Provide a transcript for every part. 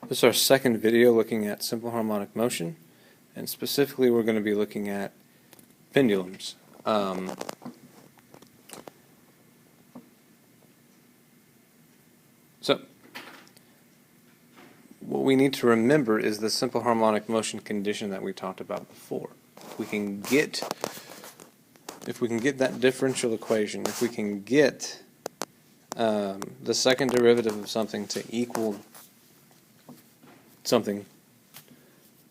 This is our second video looking at simple harmonic motion, and specifically we're going to be looking at pendulums. So, what we need to remember is the simple harmonic motion condition that we talked about before. If we can get that differential equation, if we can get the second derivative of something to equal something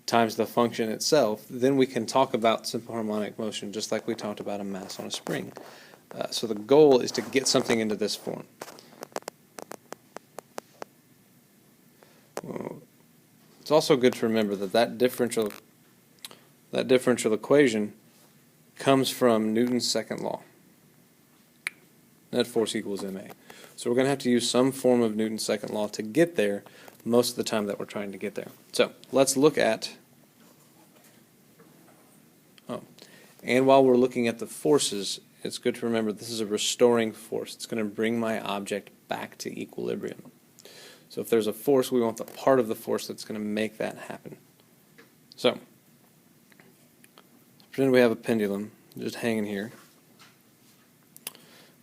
times the function itself, then we can talk about simple harmonic motion just like we talked about a mass on a spring. So the goal is to get something into this form. It's also good to remember that that differential equation comes from Newton's second law. Net force equals ma. So we're going to have to use some form of Newton's second law to get there most of the time that we're trying to get there. So let's look at, and while we're looking at the forces, it's good to remember this is a restoring force. It's going to bring my object back to equilibrium. So if there's a force, we want the part of the force that's going to make that happen. So pretend we have a pendulum just hanging here.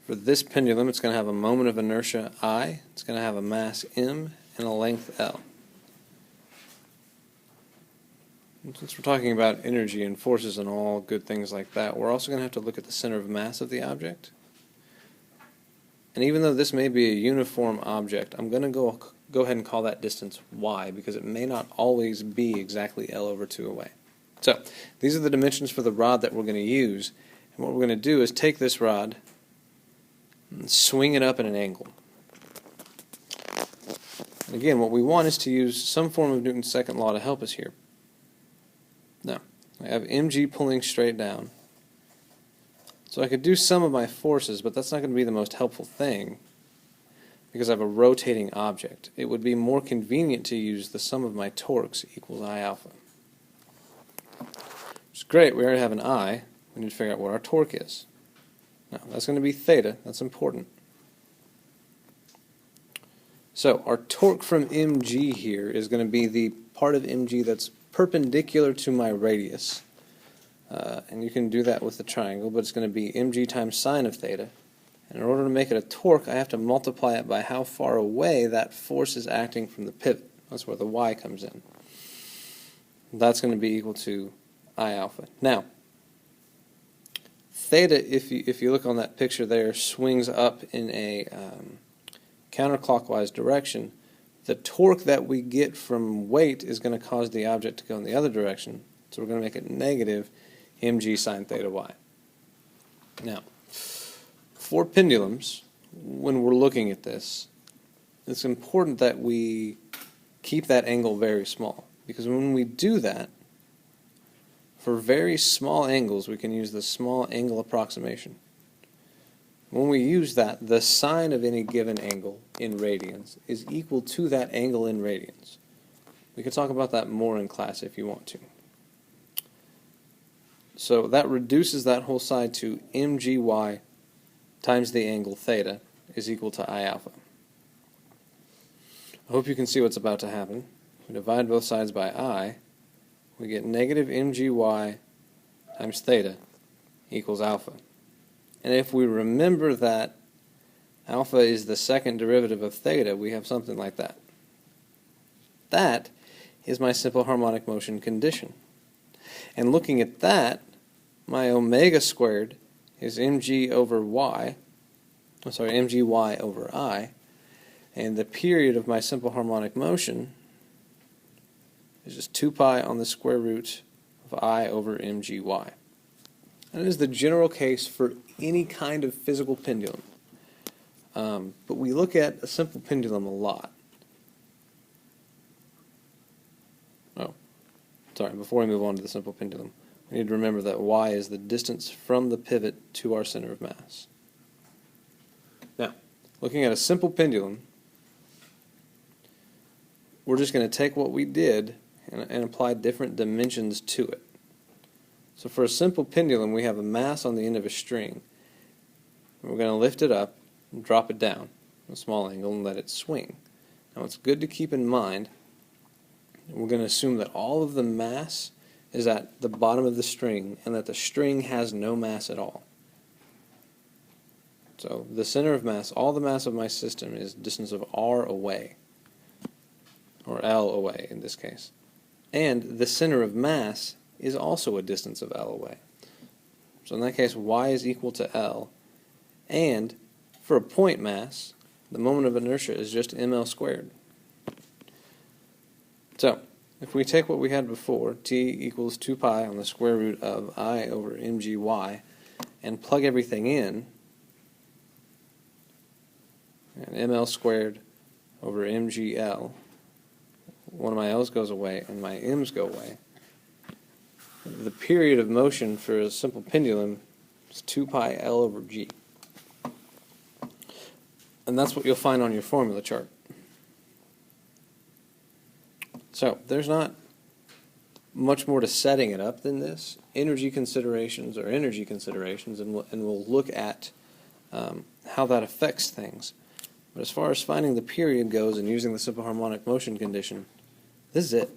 For this pendulum, it's going to have a moment of inertia I, it's going to have a mass m, and a length L. And since we're talking about energy and forces and all good things like that, we're also going to have to look at the center of mass of the object. And even though this may be a uniform object, I'm going to go ahead and call that distance y, because it may not always be exactly L over 2 away. So these are the dimensions for the rod that we're going to use. And what we're going to do is take this rod and swing it up at an angle. And again, what we want is to use some form of Newton's second law to help us here. Now, I have mg pulling straight down. So I could do some of my forces, but that's not going to be the most helpful thing because I have a rotating object. It would be more convenient to use the sum of my torques equals I alpha. Which is great, we already have an I. We need to figure out what our torque is. Now, that's going to be theta. That's important. So, our torque from mg here is going to be the part of mg that's perpendicular to my radius. And you can do that with the triangle, but it's going to be mg times sine of theta. And in order to make it a torque, I have to multiply it by how far away that force is acting from the pivot. That's where the y comes in. That's going to be equal to I alpha. Now, theta, if you look on that picture there, swings up in a counterclockwise direction. The torque that we get from weight is going to cause the object to go in the other direction. So we're going to make it negative mg sine theta y. Now, for pendulums, when we're looking at this, it's important that we keep that angle very small. Because when we do that, for very small angles, we can use the small angle approximation. When we use that, the sine of any given angle in radians is equal to that angle in radians. We can talk about that more in class if you want to. So that reduces that whole side to mgy times the angle theta is equal to I alpha. I hope you can see what's about to happen. We divide both sides by I. We get negative mgy times theta equals alpha. And if we remember that alpha is the second derivative of theta, we have something like that. That is my simple harmonic motion condition. And looking at that, my omega squared is mg over y, mgy over I, and the period of my simple harmonic motion is just 2 pi on the square root of I over mgy. That is the general case for any kind of physical pendulum. But we look at a simple pendulum a lot. Before we move on to the simple pendulum, we need to remember that y is the distance from the pivot to our center of mass. Now, looking at a simple pendulum, we're just going to take what we did and apply different dimensions to it. So for a simple pendulum, we have a mass on the end of a string. We're going to lift it up and drop it down at a small angle and let it swing. Now, what's good to keep in mind We're going to assume that all of the mass is at the bottom of the string and that the string has no mass at all. So the center of mass, all the mass of my system is distance of r away, or L away in this case. And the center of mass is also a distance of L away. So in that case, y is equal to L. And for a point mass, the moment of inertia is just ml squared. So if we take what we had before, t equals 2 pi on the square root of I over mgy, and plug everything in, and ml squared over mgl, one of my l's goes away and my m's go away. The period of motion for a simple pendulum is 2 pi L over g. And that's what you'll find on your formula chart. So there's not much more to setting it up than this. Energy considerations are energy considerations, and we'll look at how that affects things. But as far as finding the period goes and using the simple harmonic motion condition, this is it.